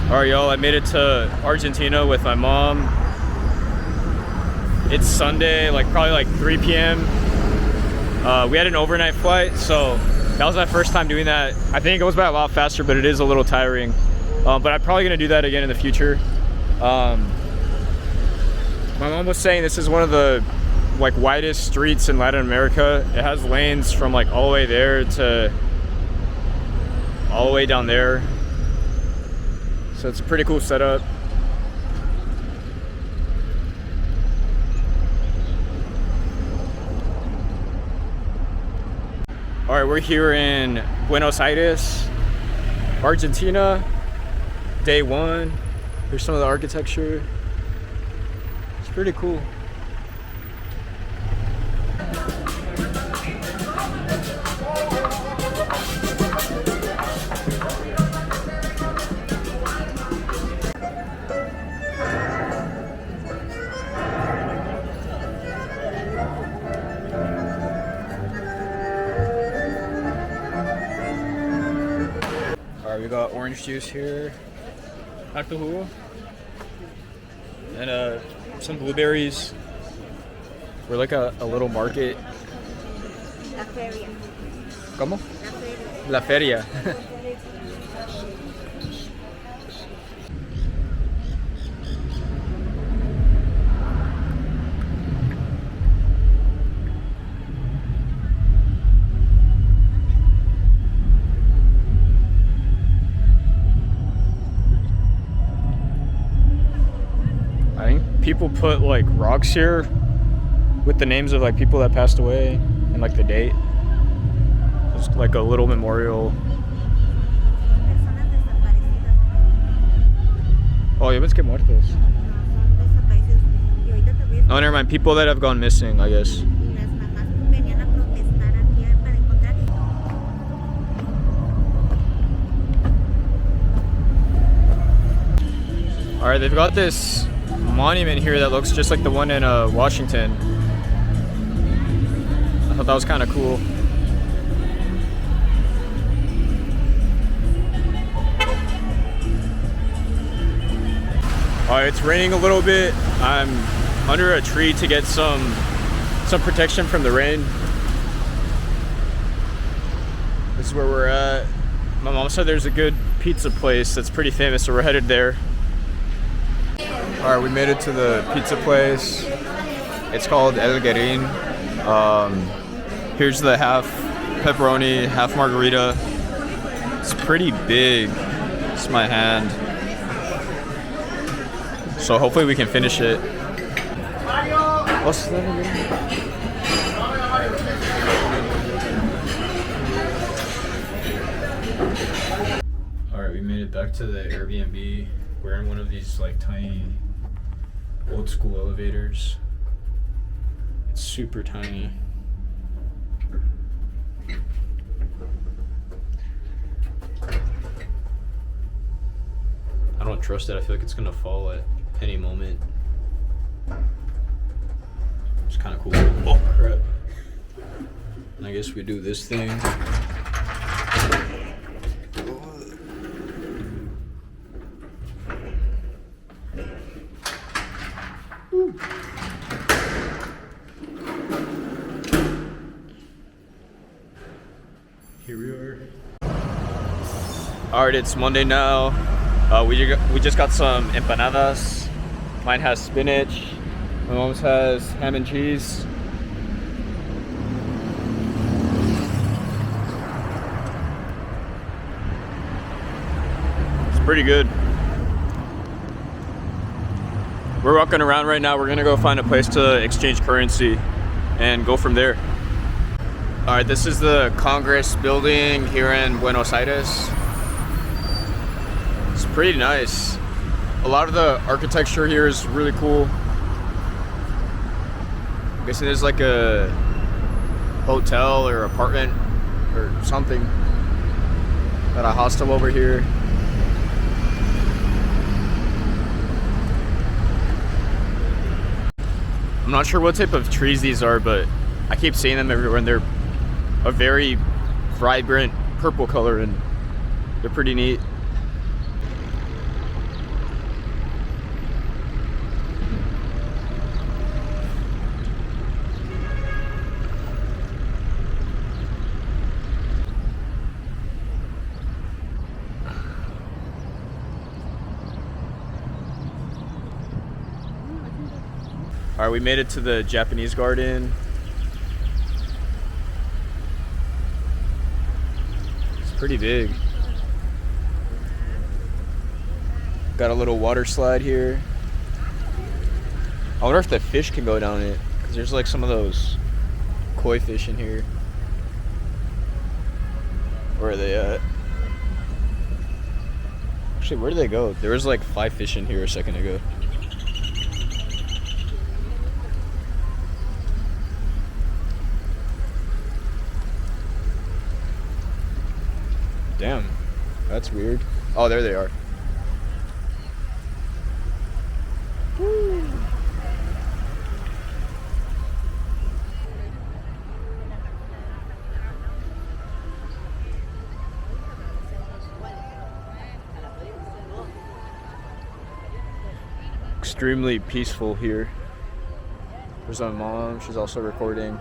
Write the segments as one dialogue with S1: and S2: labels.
S1: All right, y'all, I made it to Argentina with my mom. It's Sunday, probably 3 p.m. We had an overnight flight, so that was my first time doing that. I think it goes by a lot faster, but it is a little tiring. But I'm probably gonna do that again in the future. My mom was saying this is one of the widest streets in Latin America. It has lanes from all the way there to all the way down there. So it's a pretty cool setup. All right, we're here in Buenos Aires, Argentina, day one. Here's some of the architecture. It's pretty cool. We got orange juice here, harto jugo, and some blueberries. We're like a little market.
S2: La feria.
S1: ¿Cómo?
S2: La feria.
S1: La feria. People put rocks here with the names of people that passed away and the date. It's a little memorial. Oh, ya ves que muertos. Oh, never mind. People that have gone missing, I guess. All right, they've got this monument here that looks just like the one in Washington. I thought that was kind of cool. Alright, it's raining a little bit. I'm under a tree to get some protection from the rain. This is where we're at. My mom said there's a good pizza place that's pretty famous, so we're headed there. All right, we made it to the pizza place. It's called El Guerin. Here's the half pepperoni, half margarita. It's pretty big. It's my hand. So hopefully we can finish it. All right, we made it back to the Airbnb. We're in one of these tiny old school elevators. It's super tiny. I don't trust it. I feel like it's gonna fall at any moment. It's kind of cool. Oh crap. And I guess we do this thing. Here we are. All right, it's Monday now. We just got some empanadas. Mine has spinach. My mom's has ham and cheese. It's pretty good. We're walking around right now. We're gonna go find a place to exchange currency and go from there. All right, this is the Congress building here in Buenos Aires. It's pretty nice. A lot of the architecture here is really cool. I'm guessing there's a hotel or apartment or something. Got a hostel over here. I'm not sure what type of trees these are, but I keep seeing them everywhere, and they're a very vibrant purple color, and they're pretty neat. All right, we made it to the Japanese garden. It's pretty big. Got a little water slide here. I wonder if the fish can go down it, because there's like some of those koi fish in here. Where are they at? Actually, where did they go? There was like 5 fish in here a second ago. Damn, that's weird. Oh, there they are. Woo. Extremely peaceful here. There's my mom, she's also recording.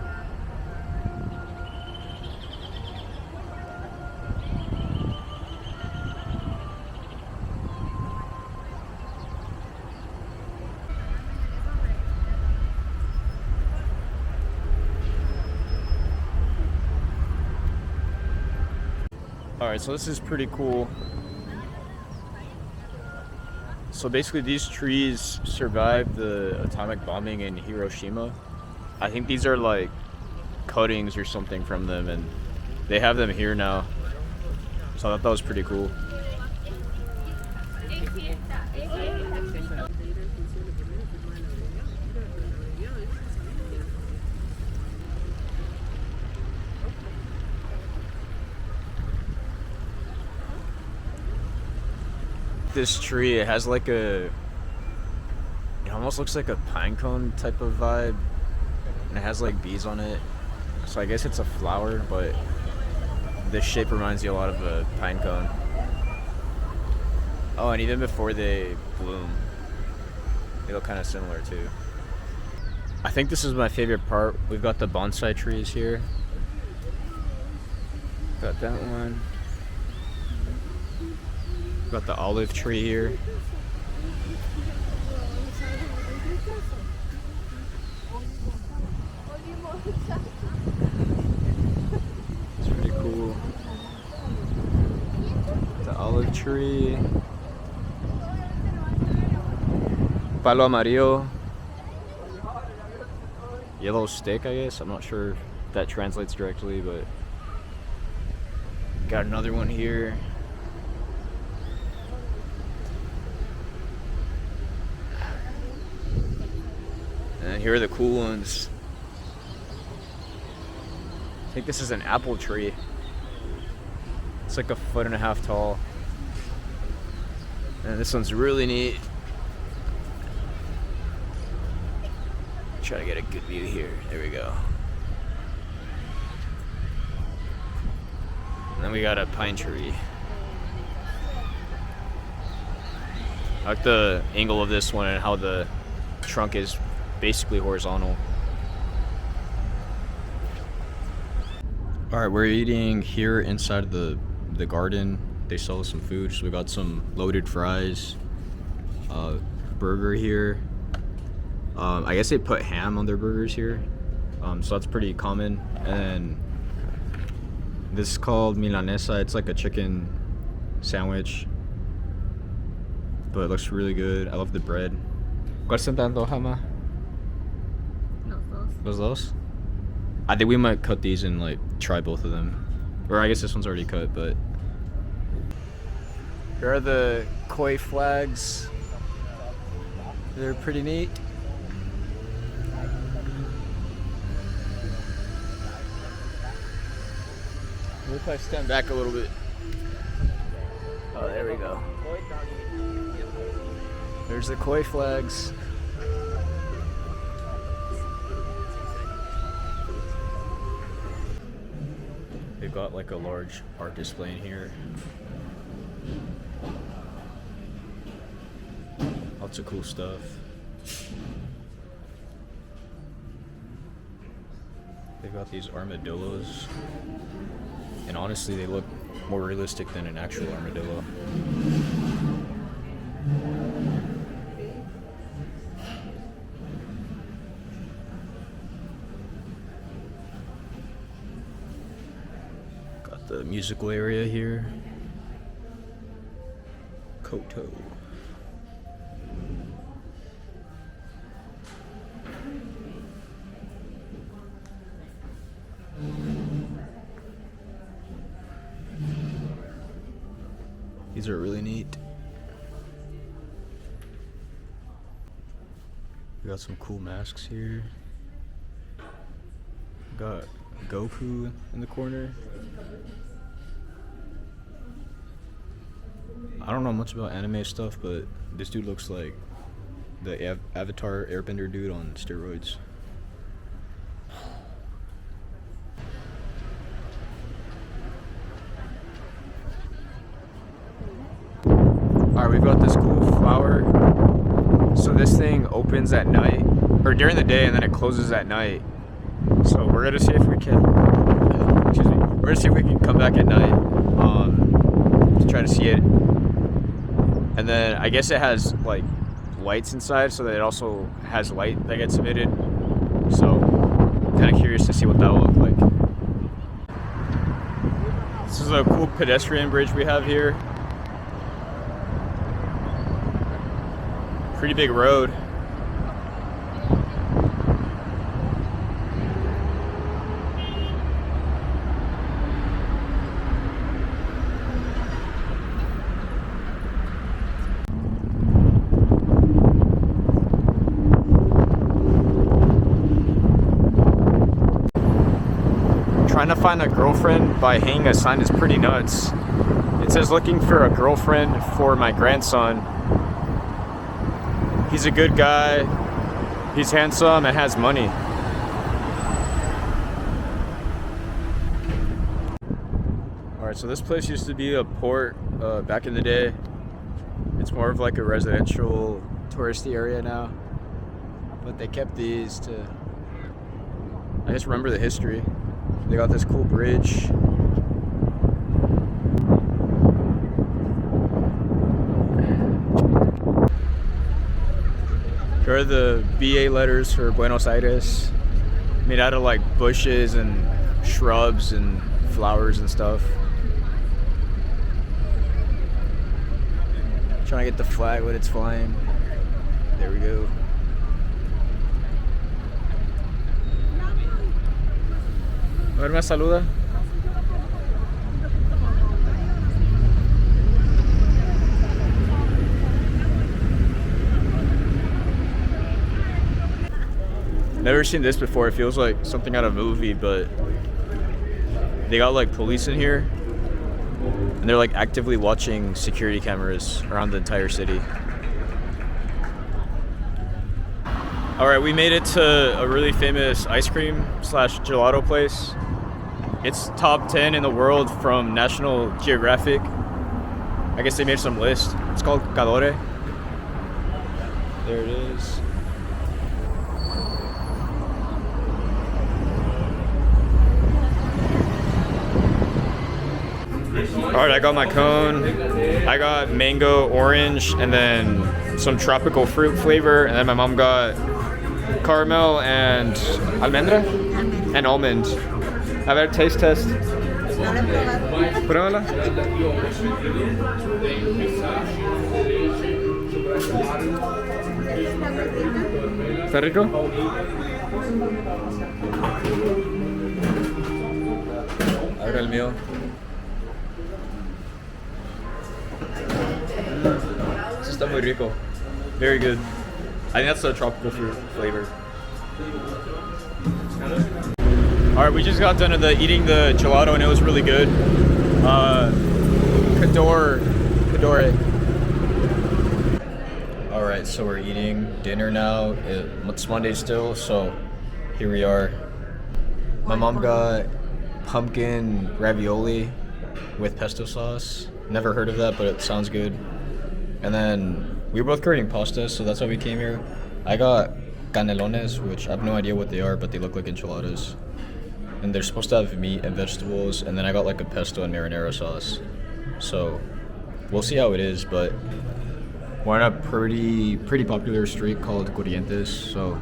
S1: Alright, so this is pretty cool. So basically these trees survived the atomic bombing in Hiroshima. I think these are like cuttings or something from them, and they have them here now. So I thought that was pretty cool. This tree, it has like it almost looks like a pine cone type of vibe, and it has like bees on it, so I guess it's a flower, but this shape reminds you a lot of a pine cone. Oh, and even before they bloom, they look kind of similar too. I think this is my favorite part. We've got the bonsai trees here. Got that one. Got the olive tree here. It's pretty cool. The olive tree. Palo amarillo. Yellow stick, I guess. I'm not sure if that translates directly, but got another one here. And here are the cool ones. I think this is an apple tree. It's like 1.5 feet tall. And this one's really neat. Try to get a good view here. There we go. And then we got a pine tree. I like the angle of this one and how the trunk is basically horizontal. All right, we're eating here inside of the garden. They sell us some food, so we got some loaded fries, burger here. I guess they put ham on their burgers here, so that's pretty common. And this is called milanesa. It's like a chicken sandwich, but it looks really good. I love the bread. ¿Cuál se te antoja más? Los dos? I think we might cut these and like try both of them. Or I guess this one's already cut, but. Here are the koi flags. They're pretty neat. What if I stand back a little bit? Oh, there we go. There's the koi flags. They've got like a large art display in here. Lots of cool stuff. They've got these armadillos. And honestly, they look more realistic than an actual armadillo. musical area here. Koto. These are really neat. We got some cool masks here. Got Goku in the corner. I don't know much about anime stuff, but this dude looks like the Avatar Airbender dude on steroids. Alright, we've got this cool flower. So this thing opens at night, or during the day, and then it closes at night. So we're gonna see if we can, excuse me, we're gonna see if we can come back at night, to try to see it. And then I guess it has like lights inside, so that it also has light that gets emitted. So I'm kind of curious to see what that will look like. This is a cool pedestrian bridge we have here. Pretty big road. Trying to find a girlfriend by hanging a sign is pretty nuts. It says looking for a girlfriend for my grandson. He's a good guy, he's handsome, and has money. Alright, so this place used to be a port back in the day. It's more of like a residential touristy area now. But they kept these to, I guess, remember the history. They got this cool bridge. Here are the BA letters for Buenos Aires, made out of like bushes and shrubs and flowers and stuff. Trying to get the flag when it's flying. There we go. A ver, me saluda. Never seen this before. It feels like something out of a movie, but they got like police in here and they're like actively watching security cameras around the entire city. Alright, we made it to a really famous ice cream slash gelato place. It's top 10 in the world from National Geographic. I guess they made some list. It's called Cadore. There it is. Alright, I got my cone. I got mango, orange, and then some tropical fruit flavor. And then my mom got caramel and almendra? And almond. A ver, taste test. Pruébala. ¿Está rico? A ver el mío. This está muy rico. Very good. I think that's the tropical fruit flavor. Alright, we just got done eating the gelato and it was really good. Cadore. Alright, so we're eating dinner now. It's Monday still, so here we are. My mom got pumpkin ravioli with pesto sauce. Never heard of that, but it sounds good. And then we were both craving pasta, so that's why we came here. I got canelones, which I have no idea what they are, but they look like enchiladas. And they're supposed to have meat and vegetables, and then I got like a pesto and marinara sauce. So we'll see how it is, but we're on a pretty popular street called Corrientes, so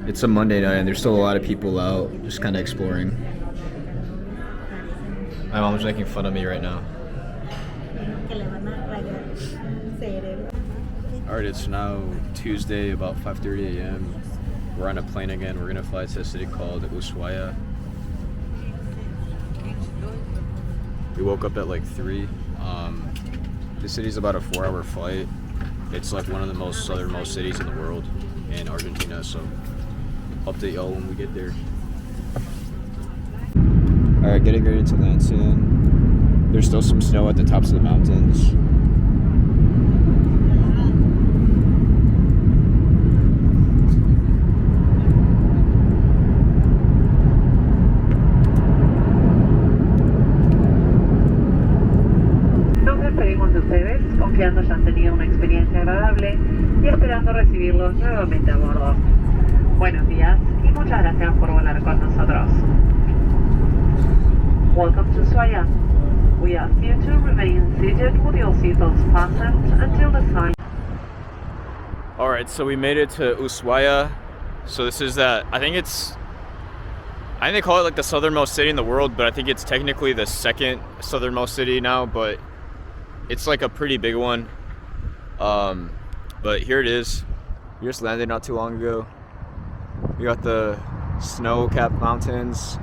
S1: it's a Monday night and there's still a lot of people out just kind of exploring. My mom's making fun of me right now.
S2: Que le van a rayar cerebro.
S1: Alright, it's now Tuesday, about 5:30 a.m. We're on a plane again. We're gonna fly to a city called Ushuaia. We woke up at like 3. The city's about a 4-hour flight. It's like one of the most southernmost cities in the world in Argentina, so update y'all when we get there. Alright, getting ready to land soon. There's still some snow at the tops of the mountains.
S3: Nos despedimos de ustedes, confiando hayan tenido una experiencia agradable y esperando recibirlos nuevamente a bordo. Buenos días y muchas gracias por volar con nosotros. Welcome to Ushuaia. We ask you to remain seated with your seatbelts fastened until the sign.
S1: Alright, so we made it to Ushuaia. So this is I think they call it like the southernmost city in the world, but I think it's technically the second southernmost city now, but it's like a pretty big one. But here it is. We just landed not too long ago. We got the snow-capped mountains.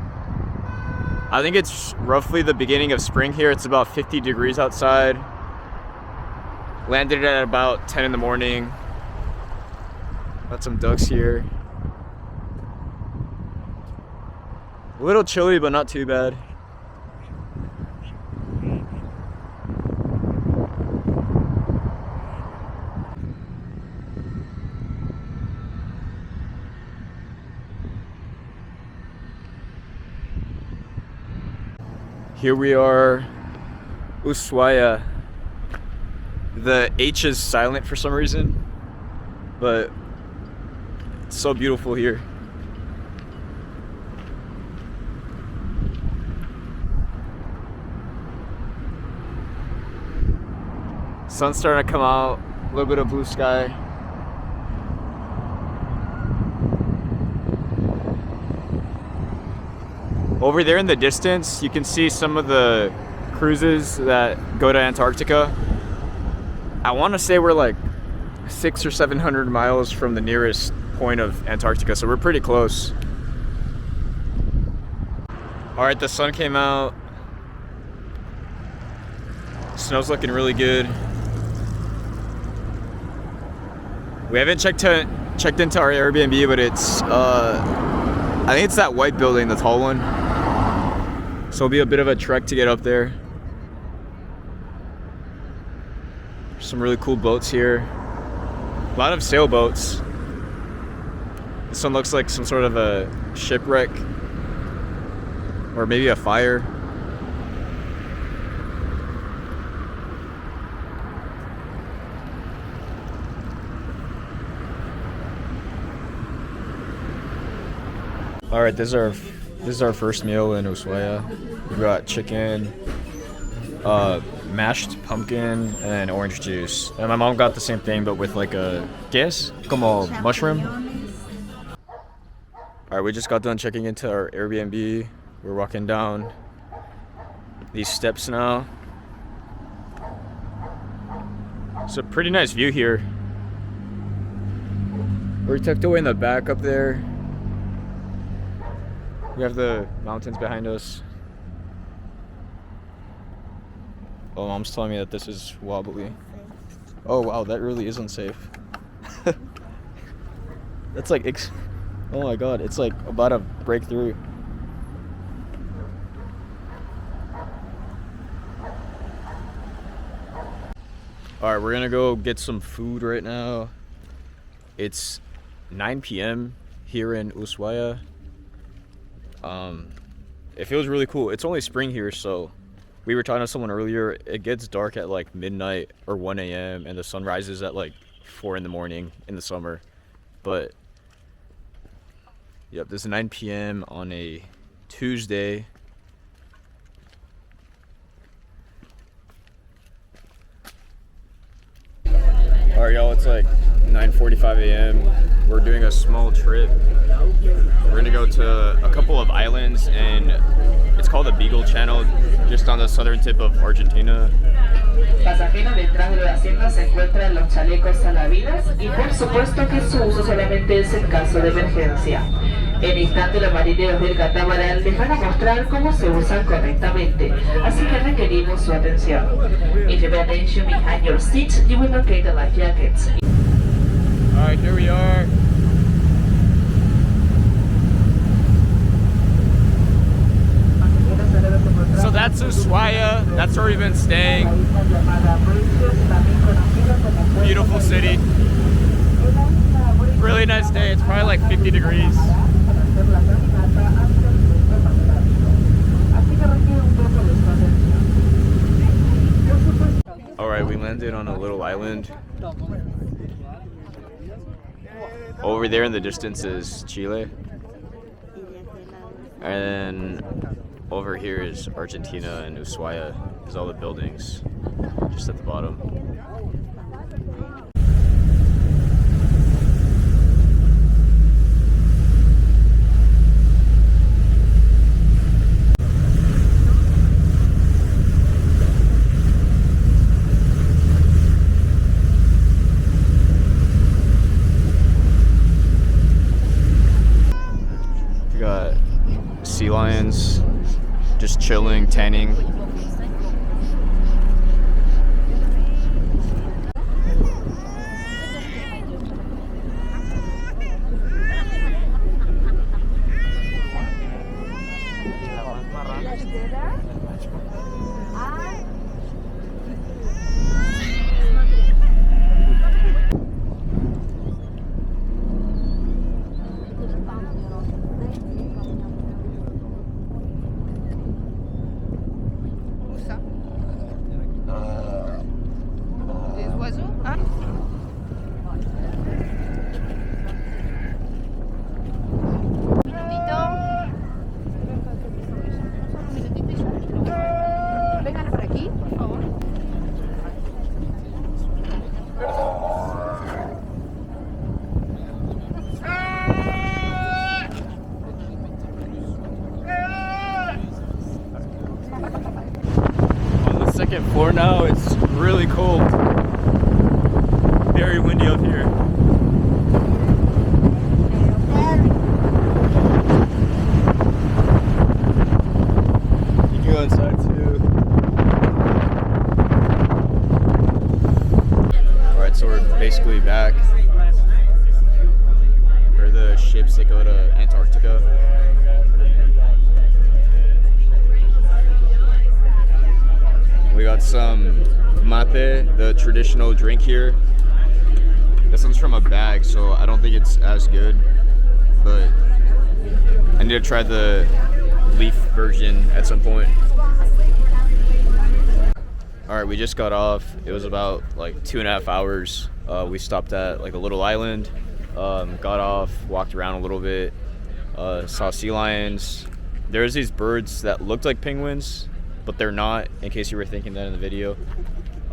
S1: I think it's roughly the beginning of spring here. It's about 50 degrees outside. Landed at about 10 in the morning. Got some ducks here. A little chilly, but not too bad. Here we are, Ushuaia. The H is silent for some reason, but it's so beautiful here. Sun's starting to come out, a little bit of blue sky. Over there in the distance, you can see some of the cruises that go to Antarctica. I want to say we're like 600 or 700 miles from the nearest point of Antarctica, so we're pretty close. All right, the sun came out. Snow's looking really good. We haven't checked into our Airbnb, but it's I think it's that white building, the tall one. So it'll be a bit of a trek to get up there. Some really cool boats here. A lot of sailboats. This one looks like some sort of a shipwreck. Or maybe a fire. All right, this is our first meal in Ushuaia. We got chicken, mashed pumpkin, and orange juice. And my mom got the same thing, but with like a ¿qué es? Como mushroom. All right, we just got done checking into our Airbnb. We're walking down these steps now. It's a pretty nice view here. We're tucked away in the back up there. We have the mountains behind us. Oh, mom's telling me that this is wobbly. Oh wow, that really is unsafe. That's like, oh my god, it's like about to break through. Alright, we're gonna go get some food right now. It's 9 p.m. here in Ushuaia. It feels really cool. It's only spring here, so we were talking to someone earlier. It gets dark at like midnight or 1 a.m. and the sun rises at like 4 in the morning in the summer. But yep, this is 9 p.m. on a Tuesday. All right, y'all, it's like 9:45 a.m. We're doing a small trip. We're gonna go to a couple of islands, and it's it's called the Beagle Channel, just on the southern tip of Argentina.
S3: Pasajeros, detrás del asiento se encuentran los chalecos salvavidas y por supuesto que su uso solamente es en caso de emergencia. En instante los marineros del catamarán les van a mostrar cómo se usan correctamente, así que requerimos su atención. If you pay attention behind your seat, you will locate the life jackets.
S1: Alright, here we are. So that's Ushuaia, that's where we've been staying. Beautiful city. Really nice day, it's probably like 50 degrees. Alright, we landed on a little island. Over there in the distance is Chile. And over here is Argentina, and Ushuaia is all the buildings just at the bottom. We got sea lions just chilling, tanning. Second floor now. It's really cold. Very windy up here. You can go inside too. Alright, so we're basically back. We're the ships that go to Antarctica. We got some mate, the traditional drink here. This one's from a bag, so I don't think it's as good, but I need to try the leaf version at some point. Alright, we just got off. It was about like 2.5 hours. We stopped at like a little island, got off, walked around a little bit, saw sea lions. There's these birds that looked like penguins, but they're not, in case you were thinking that in the video.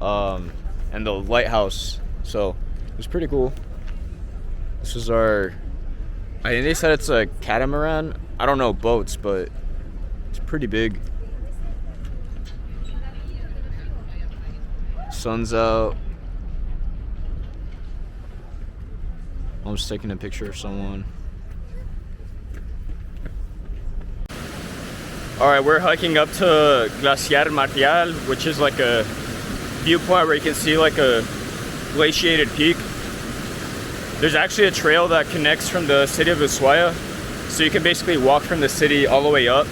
S1: And the lighthouse, so it was pretty cool. This was our, I think they said it's a catamaran. I don't know boats, but it's pretty big. Sun's out. I'm just taking a picture of someone. Alright, we're hiking up to Glaciar Martial, which is like a viewpoint where you can see like a glaciated peak. There's actually a trail that connects from the city of Ushuaia, so you can basically walk from the city all the way up.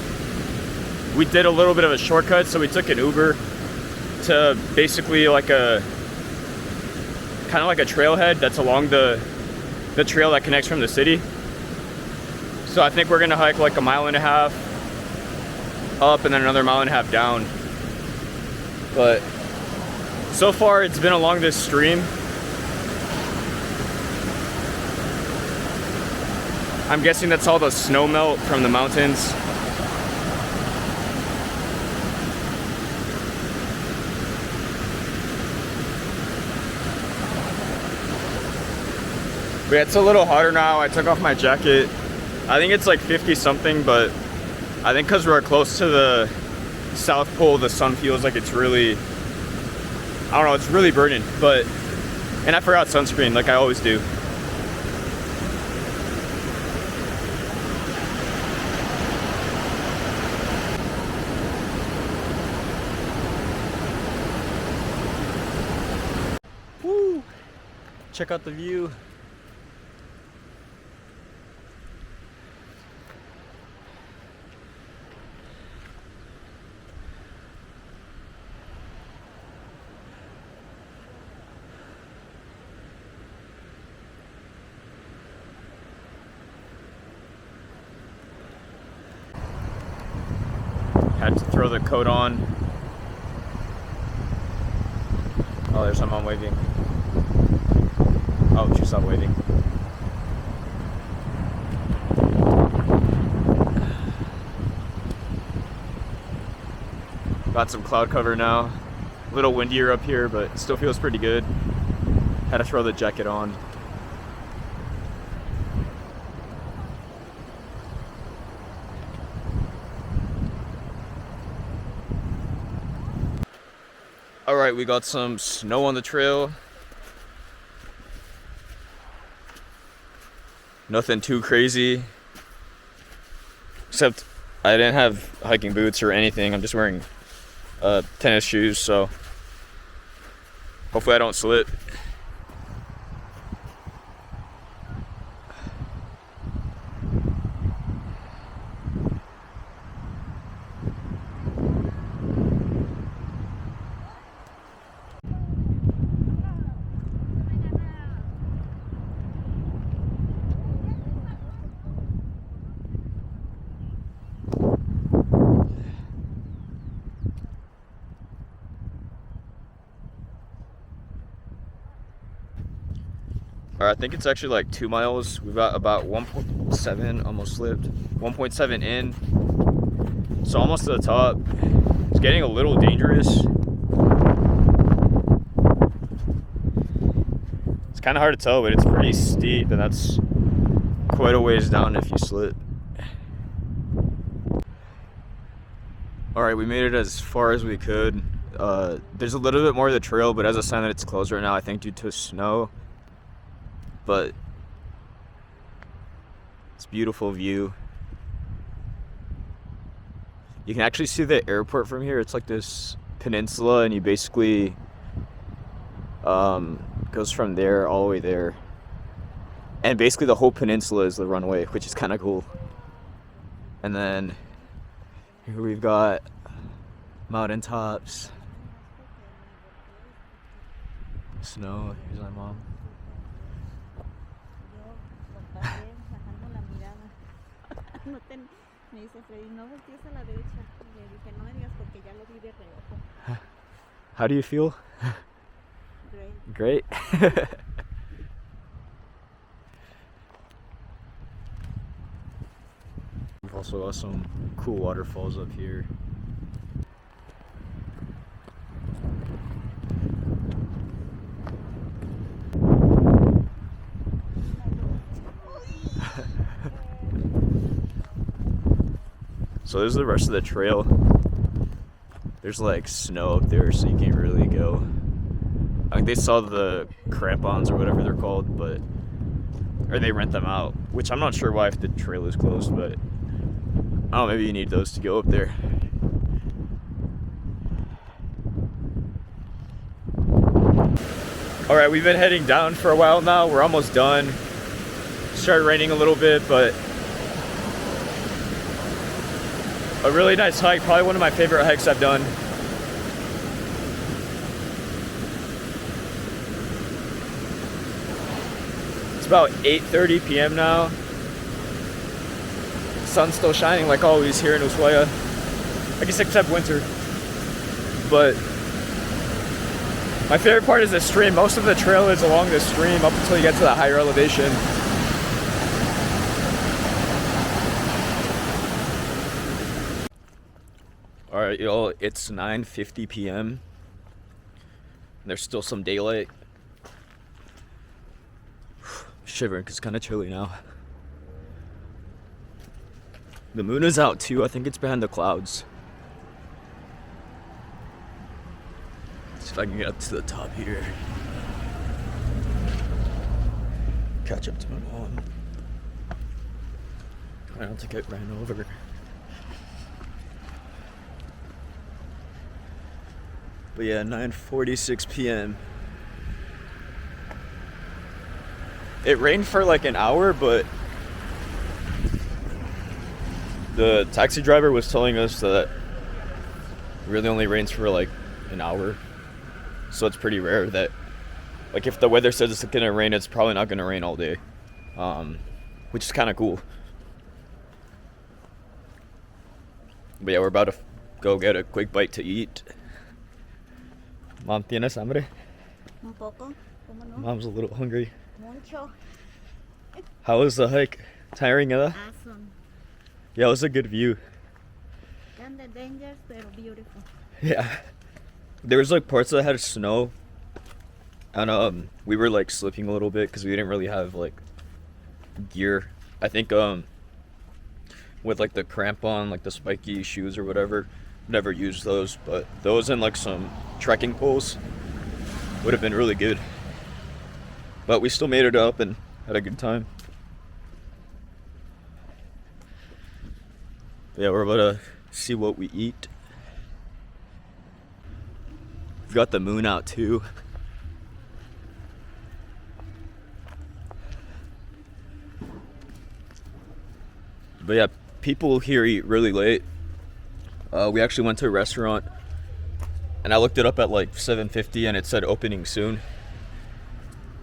S1: We did a little bit of a shortcut, so we took an Uber to basically like a kind of like a trailhead that's along the trail that connects from the city. So I think we're gonna hike like 1.5 miles up and then another 1.5 miles down. But so far it's been along this stream. I'm guessing that's all the snow melt from the mountains. But it's a little hotter now. I took off my jacket. I think it's like 50 something, but I think because we're close to the South Pole, the sun feels like it's really, I don't know, it's really burning. But, and I forgot sunscreen like I always do. Woo! Check out the view. Had to throw the coat on. Oh, there's my mom waving. Oh, she stopped waving. Got some cloud cover now. A little windier up here, but still feels pretty good. Had to throw the jacket on. All right, we got some snow on the trail. Nothing too crazy. Except I didn't have hiking boots or anything. I'm just wearing tennis shoes, so hopefully I don't slip. All right, I think it's actually like 2 miles. We've got about 1.7, almost slipped. 1.7 in, so almost to the top. It's getting a little dangerous. It's kind of hard to tell, but it's pretty steep, and that's quite a ways down if you slip. All right, we made it as far as we could. There's a little bit more of the trail, but as a sign that it's closed right now, I think due to snow. But it's a beautiful view. You can actually see the airport from here. It's like this peninsula, and you basically goes from there all the way there. And basically the whole peninsula is the runway, which is kind of cool. And then here we've got mountaintops, snow. Here's my mom.
S2: Me dice Freddy, no voltees a la derecha. Le dije, no me digas porque ya lo vi de reojo.
S1: How do you feel?
S2: Great.
S1: Great. We've also got some cool waterfalls up here. So there's the rest of the trail. There's like snow up there, so you can't really go. I think they saw the crampons or whatever they're called, but or they rent them out, which I'm not sure why if the trail is closed, but I don't know, maybe you need those to go up there. All right, we've been heading down for a while now. We're almost done. Started raining a little bit, but a really nice hike, probably one of my favorite hikes I've done. It's about 8:30 p.m. now. Sun's still shining like always here in Ushuaia. I guess except winter. But my favorite part is the stream. Most of the trail is along the stream up until you get to the higher elevation. All right, y'all, it's 9:50 p.m. There's still some daylight. Shivering because it's kind of chilly now. The moon is out too. I think it's behind the clouds. Let's see if I can get up to the top here. Catch up to my mom. I don't think I ran over. But yeah, 9:46 p.m. It rained for like an hour, but the taxi driver was telling us that it really only rains for like an hour. So it's pretty rare that, like, if the weather says it's gonna rain, it's probably not gonna rain all day, which is kind of cool. But yeah, we're about to go get a quick bite to eat. Mom, ¿tienes hambre?
S2: Un poco, ¿cómo no?
S1: Mom's a little hungry.
S2: Mucho.
S1: How was the hike? Tiring, Ella?
S2: Awesome.
S1: Yeah, it was a good view.
S2: Kinda dangerous, pero beautiful.
S1: Yeah. There was like parts that had snow. And we were like slipping a little bit because we didn't really have like gear. I think with like the crampon, like the spiky shoes or whatever, never used those, but those and like some trekking poles would have been really good. But we still made it up and had a good time. Yeah, we're about to see what we eat. We've got the moon out too. But yeah, people here eat really late. We actually went to a restaurant and I looked it up at like 7:50 and it said opening soon.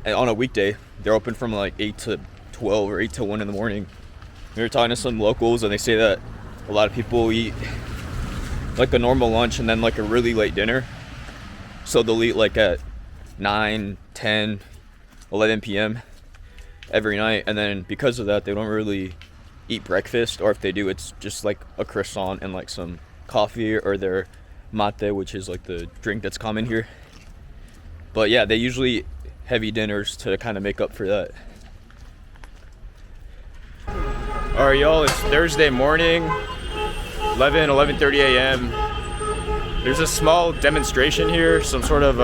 S1: And on a weekday, they're open from like 8 to 12 or 8 to 1 in the morning. We were talking to some locals and they say that a lot of people eat like a normal lunch and then like a really late dinner. So they'll eat like at 9, 10, 11 p.m. every night. And then because of that, they don't really eat breakfast, or if they do, it's just like a croissant and like some coffee or their mate, which is like the drink that's common here. But yeah, they usually eat heavy dinners to kind of make up for that. All right, y'all, it's Thursday morning, 11:30 a.m. There's a small demonstration here, some sort of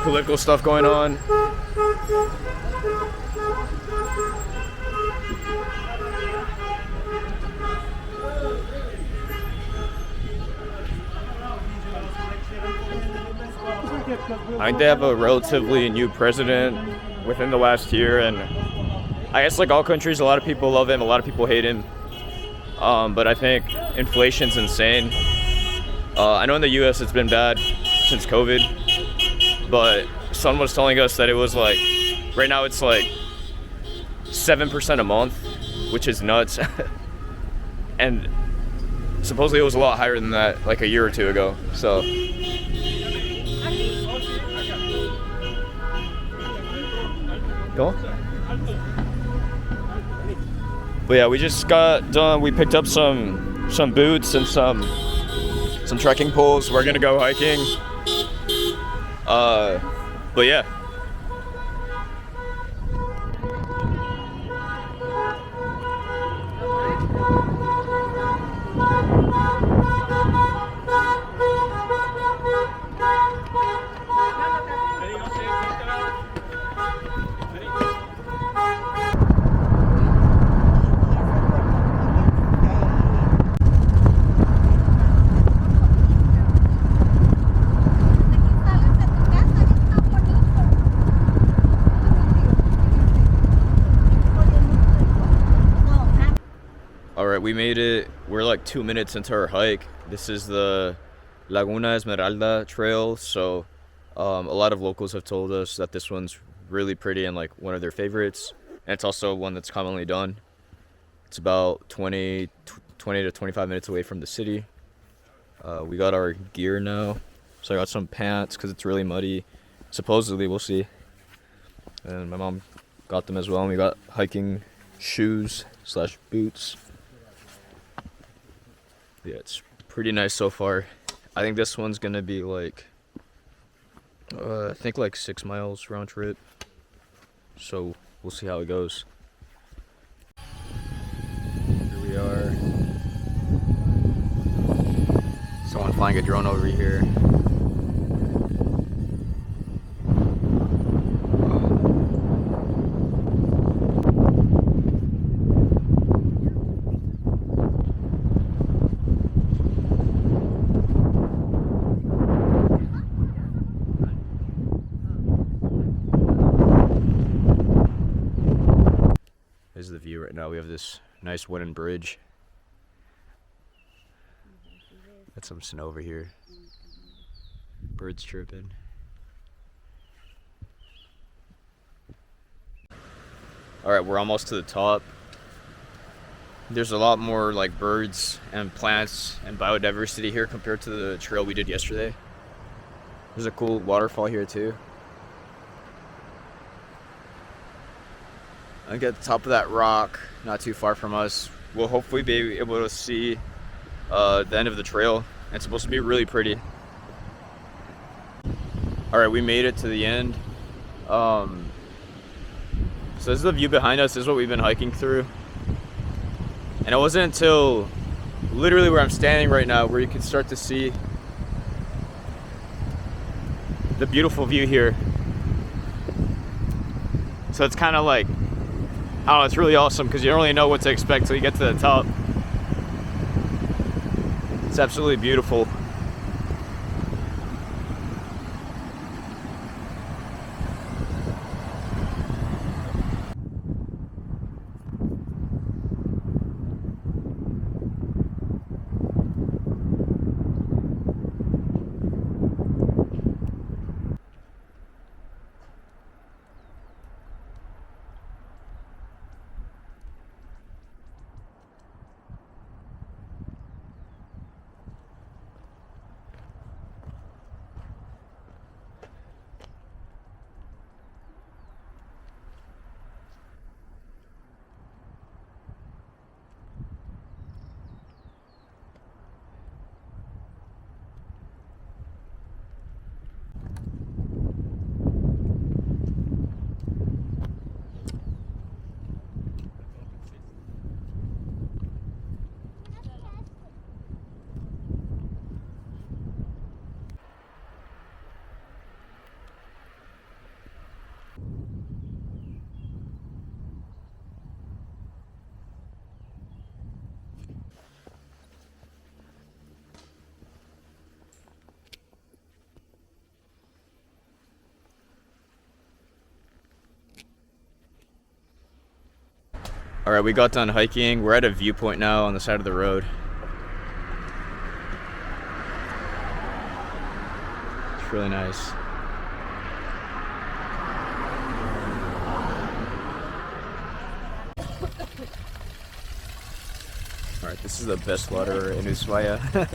S1: political stuff going on. I think they have a relatively new president within the last year, and I guess like all countries, a lot of people love him, a lot of people hate him. But I think inflation's insane. I know in the US it's been bad since COVID, but someone was telling us that it was like, right now it's like 7% a month, which is nuts. And supposedly it was a lot higher than that like a year or two ago. So go. But yeah, we just got done. We picked up some boots and some trekking poles. We're gonna go hiking. But yeah. Alright, we made it. We're like 2 minutes into our hike. This is the Laguna Esmeralda trail, so a lot of locals have told us that this one's really pretty and like one of their favorites. And it's also one that's commonly done. It's about 20 to 25 minutes away from the city. We got our gear now. So I got some pants because it's really muddy. Supposedly, we'll see. And my mom got them as well. And we got hiking shoes / boots. Yeah, it's pretty nice so far. I think this one's gonna be like, I think like 6 miles round trip. So we'll see how it goes. Here we are. flying a drone over here. This is the view right now. We have this nice wooden bridge. Got some snow over here. Birds chirping. Alright, we're almost to the top. There's a lot more like birds and plants and biodiversity here compared to the trail we did yesterday. There's a cool waterfall here too. I think at the top of that rock, not too far from us, we'll hopefully be able to see the end of the trail. It's supposed to be really pretty. Alright, we made it to the end. So this is the view behind us. This is what we've been hiking through. And it wasn't until literally where I'm standing right now where you can start to see the beautiful view here. So it's kind of like, I don't know, it's really awesome because you don't really know what to expect till you get to the top. It's absolutely beautiful. Alright, we got done hiking. We're at a viewpoint now on the side of the road. It's really nice. Alright, this is the best water in Ushuaia.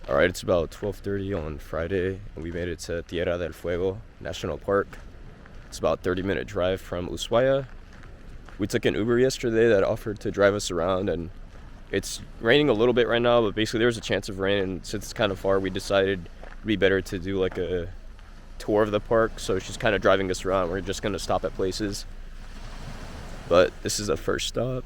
S1: Alright, it's about 12:30 on Friday, and we made it to Tierra del Fuego National Park. It's about a 30-minute drive from Ushuaia. We took an Uber yesterday that offered to drive us around, and it's raining a little bit right now, but basically there's a chance of rain, and since it's kind of far, we decided it'd be better to do like a tour of the park, so she's kind of driving us around. We're just going to stop at places, but this is the first stop.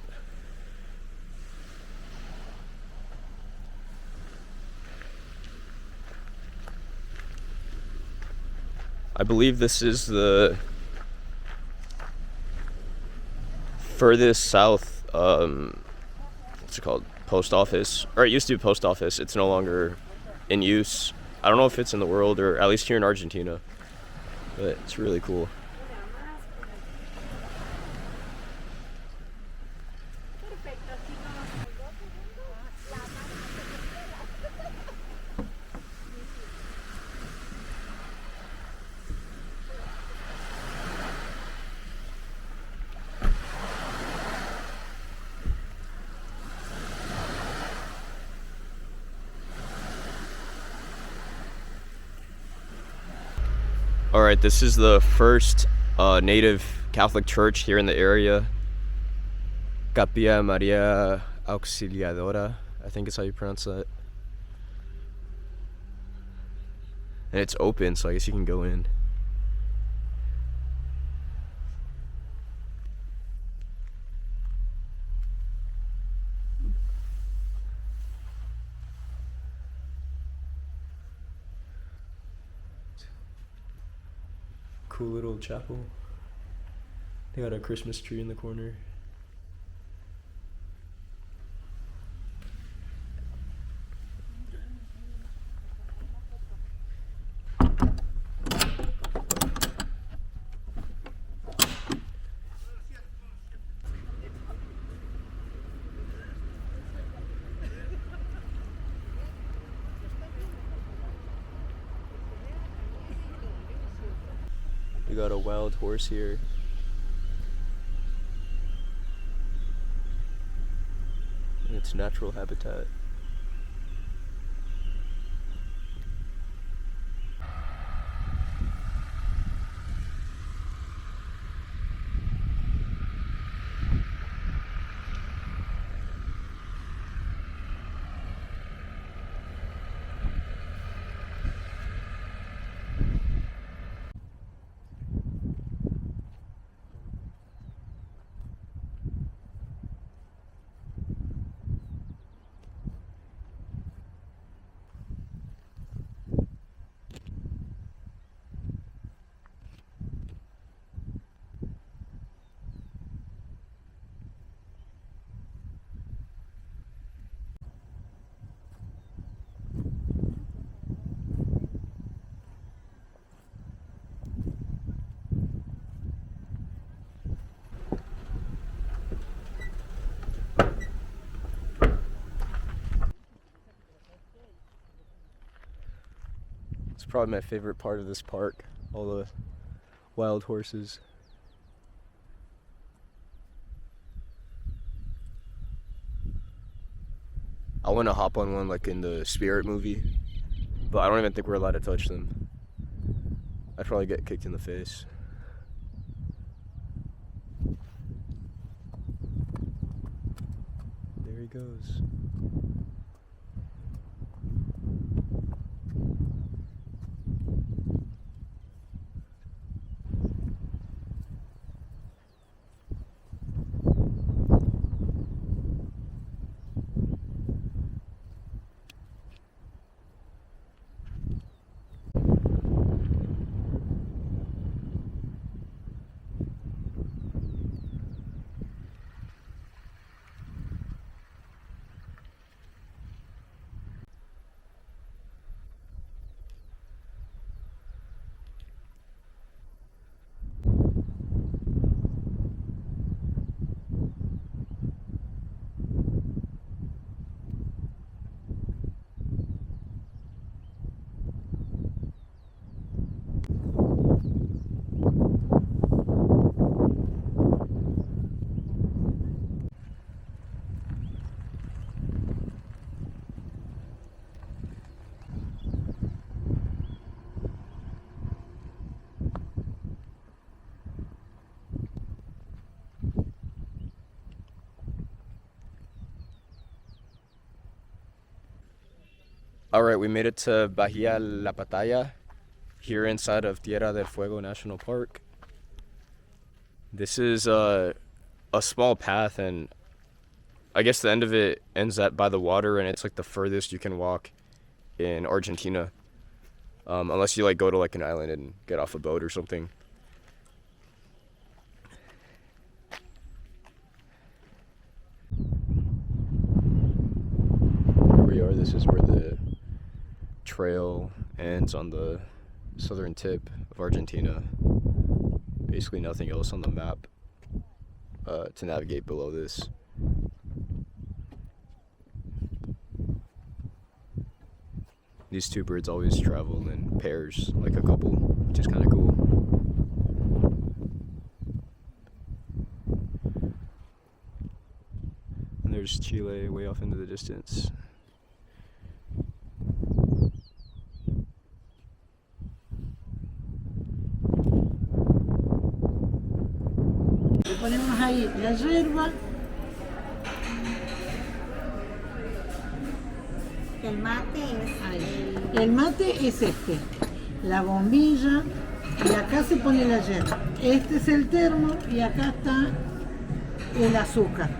S1: I believe this is the furthest south, what's it called, post office, or it used to be post office. It's no longer in use. I don't know if it's in the world, or at least here in Argentina, but it's really cool. Alright, this is the first native Catholic church here in the area. Capilla Maria Auxiliadora, I think is how you pronounce that. And it's open, so I guess you can go in. Cool little chapel. They got a Christmas tree in the corner. We got a wild horse here. In its natural habitat. It's probably my favorite part of this park, all the wild horses. I want to hop on one like in the Spirit movie, but I don't even think we're allowed to touch them. I'd probably get kicked in the face. There he goes. All right, we made it to Bahía La Pataya, here inside of Tierra del Fuego National Park. This is a small path, and I guess the end of it ends by the water, and it's like the furthest you can walk in Argentina, unless you like go to like an island and get off a boat or something. Here we are. This is where the trail ends on the southern tip of Argentina. Basically nothing else on the map to navigate below this. These two birds always travel in pairs, like a couple, which is kind of cool. And there's Chile way off into the distance.
S4: Le ponemos ahí la yerba
S2: El mate es
S4: Ahí. El mate es este, la bombilla, y acá se pone la yerba. Este es el termo y acá está el azúcar.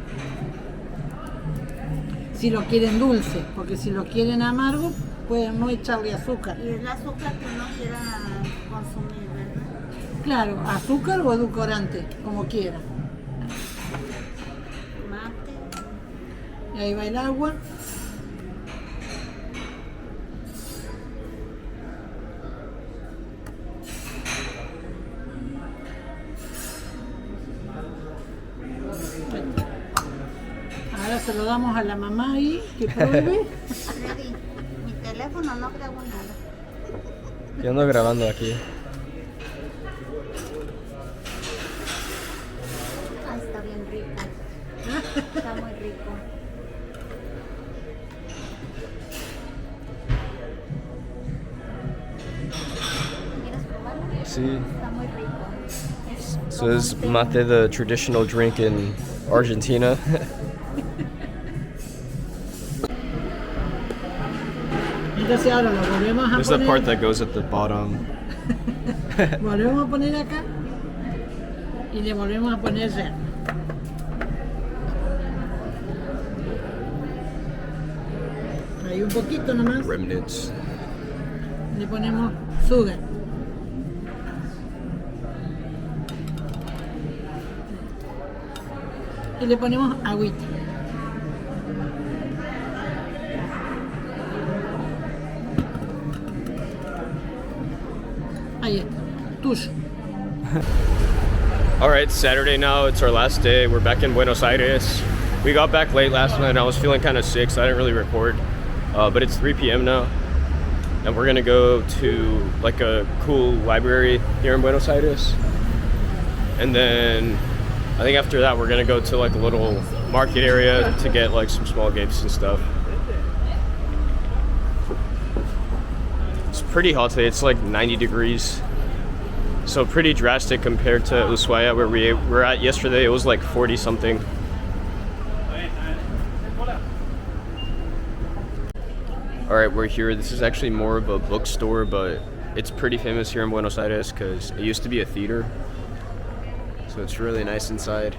S4: Si lo quieren dulce, porque si lo quieren amargo, pueden no echarle azúcar.
S2: y es el azúcar que uno quiera consumir, ¿verdad?
S4: Claro, azúcar o edulcorante, como quiera.
S2: Mate.
S4: Y ahí va el agua. Ahora se lo damos a la mamá ahí, que pruebe.
S2: Freddy, mi teléfono no grabo nada.
S1: Yo ando grabando aquí.
S2: Ay, está bien rico. Está muy rico. ¿Quieres probarlo?
S1: Sí.
S2: Está muy rico. Es
S1: So
S2: como
S1: is
S2: un té.
S1: mate the traditional drink in Argentina?
S4: Entonces ahora lo volvemos a
S1: This is the
S4: poner.
S1: part that goes at the bottom.
S4: Volvemos a poner acá y le volvemos a poner yerba. Ahí un poquito nomás.
S1: Remnants.
S4: Le ponemos azúcar. Y le ponemos agüita. Ahí está, tuyo.
S1: All right, Saturday now. It's our last day. We're back in Buenos Aires. We got back late last night and I was feeling kind of sick, so I didn't really record. But it's 3 p.m. now. And we're gonna go to like a cool library here in Buenos Aires. And then I think after that, we're gonna go to like a little market area to get like some small gifts and stuff. It's pretty hot today. It's like 90 degrees. So pretty drastic compared to Ushuaia where we were at yesterday. It was like 40 something. All right, we're here. This is actually more of a bookstore, but it's pretty famous here in Buenos Aires because it used to be a theater. So it's really nice inside.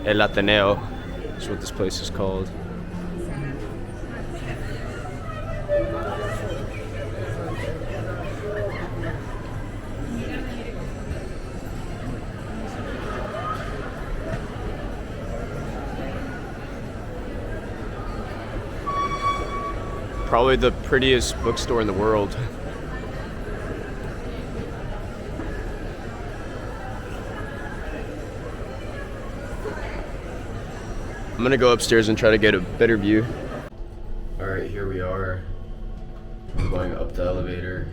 S1: El Ateneo is what this place is called. Probably the prettiest bookstore in the world. I'm gonna go upstairs and try to get a better view. All right, here we are. I'm going up the elevator.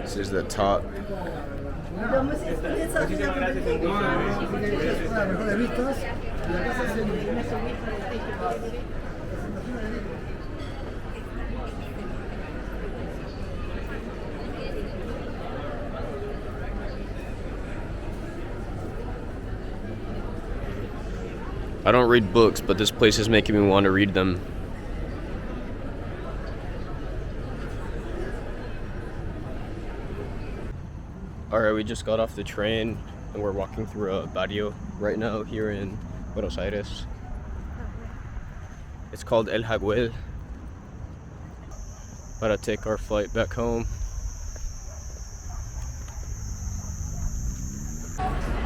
S1: This is the top. I don't read books, but this place is making me want to read them. Alright, we just got off the train and we're walking through a barrio right now here in Buenos Aires. It's called El Jaguel. About to take our flight back home.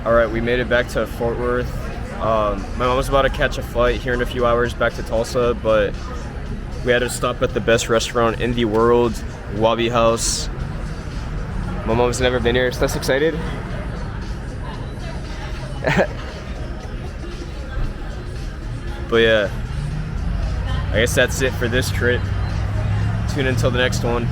S1: Alright, we made it back to Fort Worth. My mom was about to catch a flight here in a few hours back to Tulsa, but we had to stop at the best restaurant in the world, Wabi House. My mom's never been here. ¿Estás excited? But yeah, I guess that's it for this trip. Tune in until the next one.